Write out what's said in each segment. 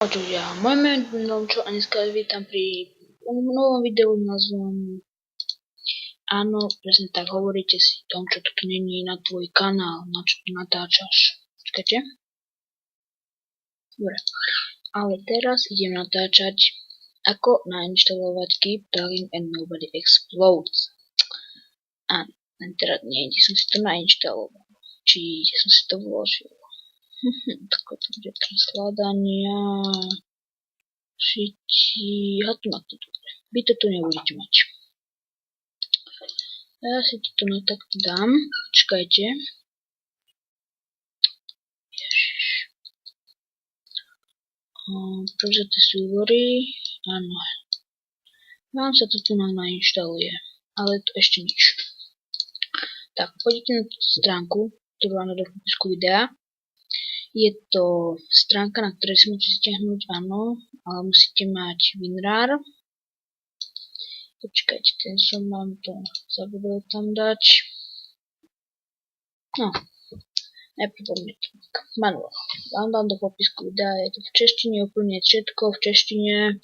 Čudia, moje meno je Domčo a dneska vás vítam pri novom videu s názvom Áno, presne tak, hovoríte si, Domčo, to není na tvoj kanál, na čo tu natáčaš. Počkajte. Dobre, ale teraz idem natáčať, ako nainštalovať Keep Talking and Nobody Explodes. Áno, teraz niekde som si to nainštaloval, či som si to vložil. Tak to bude teraz hľadania. Šití. A tu na to dobre. Vy to tu nebudete mať. Ja si to na takto dám. Počkajte. Ježiš. Prevzaté súbory. Áno. Vám sa to tu nainštaluje. Ale to ešte nič. Tak, poďte na túto stránku, ktorú vám dám do popisku videa. Je to stránka, na ktorej si môžete stiahnuť, áno, ale musíte mať WinRAR. Počkajte, ten som vám to zabudol tam dať. No, najprv poďme to. Manuál. Vám dám do popisku videa, je to v češtine, úplne všetko v češtine.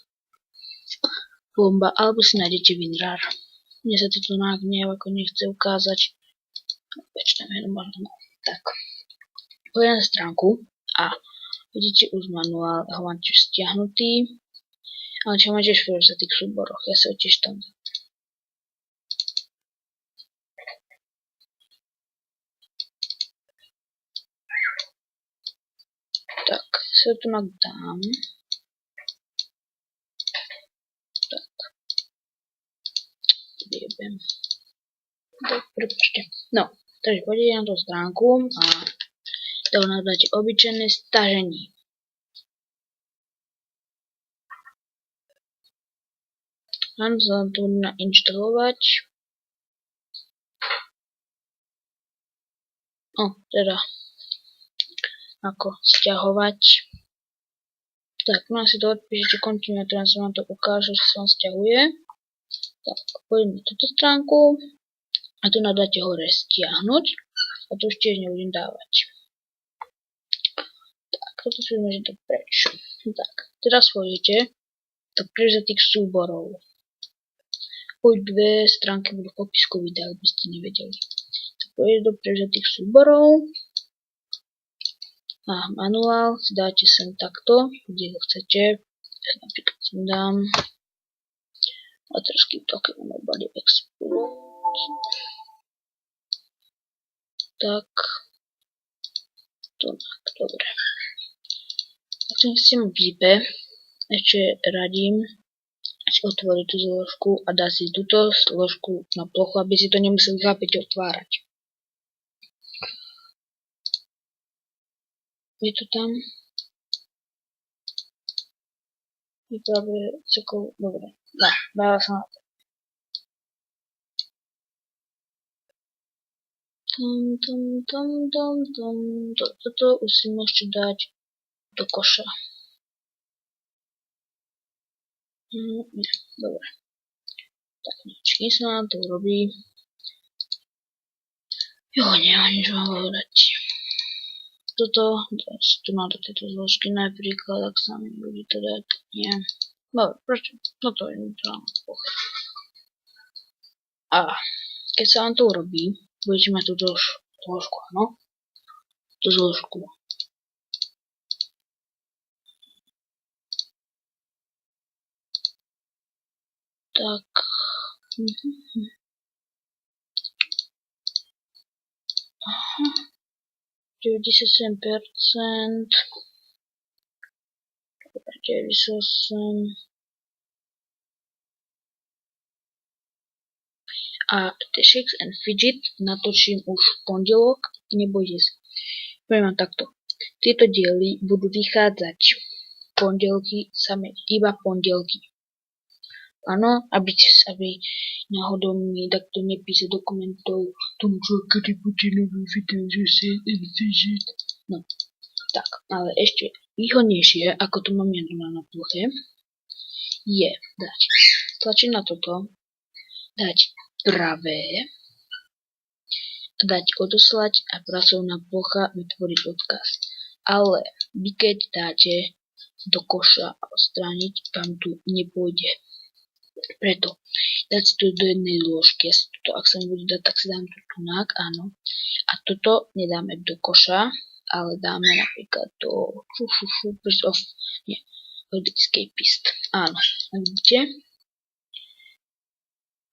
Bomba, alebo si nájdete WinRAR. Mne sa to tu nejako nechce ukázať. Väčšinou je možno. Tak. Poďme na stránku a vidíte už manuál, ho mám tiež stiahnutý, ale čo máte v tých súboroch, ja sa ho tiež tam dám. Tak, sa tu dám. Tak. Vyjebem. Tak, prepáčte. No, takže poďte na tú stránku a to nadáte obyčajné staženie. Mám sa tu nainštalovať. Teda ako sťahovať. Tak, no si to odpíšete kontinue, teraz vám to ukáže, že sa vám sťahuje. Tak, poďme na túto stránku a tu nadáte hore stiahnuť a tu už tiež nebudem dávať. Toto si môžem dať preč. Tak, teraz pôjdete do prevzatých súborov. Oď dve stránky budú v popisku videa, ak by ste nevedeli. Tak pôjdete do prevzatých súborov a manuál si dáte sem takto, kde ho chcete. Ja napríklad sem dám a teraz Keep Talking and Nobody Explodes. Tak, to tak, dobre. Ak chcem v zipe, ešte radím si otvoriť tú zložku a dá si túto zložku na plochu, aby si to nemuseli chápať otvárať. Je to tam? Je práve celkovo dobre. No, dáva sa na to. Toto už si môžete dať do koša. Nie, dobre. Tak nič, kým sa nám to urobí. Nemám nič vám povedať. Toto, tu mám do tejto zložky napríklad, ak sa mi bude to dať, nie. Dobre, prečo? No to je neutrálna plocha. A keď sa vám to urobí, budete mať túto zložku, áno? Tú zložku. Tak. 97%. 98. A Shakes and Fidget natočím už v pondelok, nebojte sa. Poviem vám takto. Tieto diely budú vychádzať pondelky, same iba pondelky. Áno, aby náhodou mi takto nepísať dokumentov, Tomčo, kedy bude nový video, že si Fidget. No, tak, ale ešte výhodnejšie, ako to mám ja na ploche, je dať tlačiť na toto, dať pravé, dať odoslať a pracovná plocha vytvoriť odkaz. Ale vy keď dáte do koša a odstrániť, vám tu nepôjde. Preto dať si to do jednej lôžky. Ja si toto, ak sa mi bude dať, tak si dám tu tunák, áno. A toto nedáme do koša, ale dáme napríklad do Escapist. Áno, a vidíte?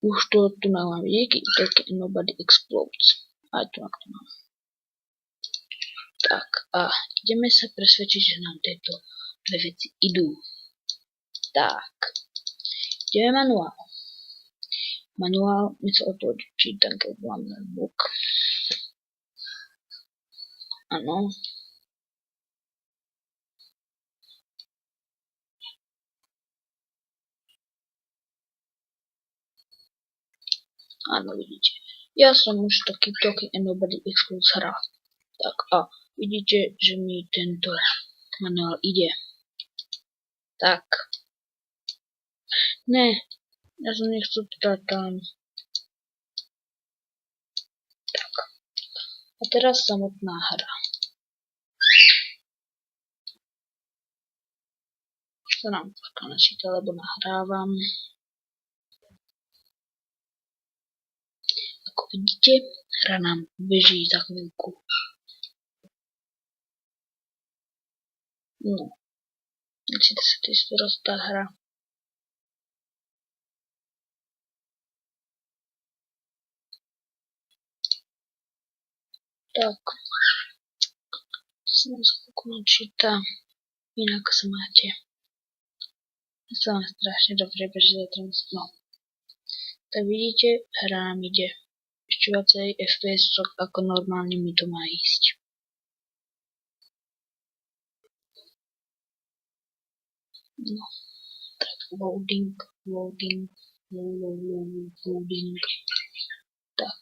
Už to tu mám vidieť, Nobody Explodes. Aj tu to mám. Tak, a ideme sa presvedčiť, že nám tieto dve veci idú. Tak, ideme manuál. Manuál, my sa o to čítam, keď mám notebook. Áno. Áno, vidíte. Ja som už taký Talking and Nobody Explodes hral. Tak a vidíte, že mi tento manuál ide. Tak. Ne, ja som nechcel teda tam. Tak. A teraz samotná hra. Sa nám troška načíta, lebo nahrávam. Ako vidíte, hra nám beží za chvíľku. No. Nechcete sa týsť roztá hra. Tak. Sa nám za chvíľku načíta. Inak sa máte. Ja sa vám strašne dobre beží za no. Tak vidíte, hra nám ide. Ešte viacej FPS ako normálne mi to má ísť. No, tak loading. Tak.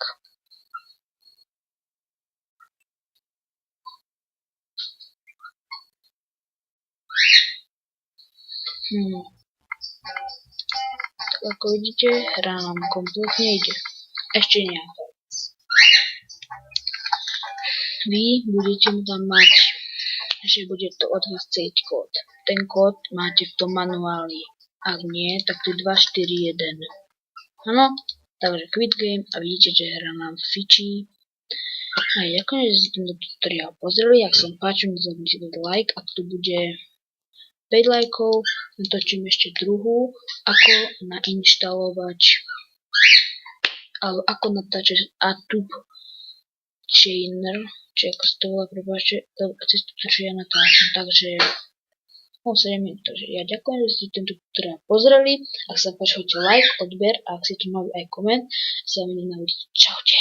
Tak ako vidíte, hra nám kompletne ide. Ešte nejaká vec. Vy budete tam mať, že bude to od vás chcieť kód. Ten kód máte v tom manuáli. Ak nie, tak to je 241. Áno, takže quit game a vidíte, že hra nám fičí. A ďakujem, že ste tento tutoriál pozreli. Ak sa vám páčil, nezabudnite dať like. Ak tu bude 5 lajkov, natočím ešte druhú, ako nainštalovať alebo ako natáčať Atube Chainer, či ako sa to volá, prepáčte, cez to, čo ja natáčam, takže 7 minút, takže ja ďakujem, že ste tento tutoriál pozreli, ak sa páči, hoďte like, odber a ak si tu nový aj koment, sa mi nenávidíte. Čaute.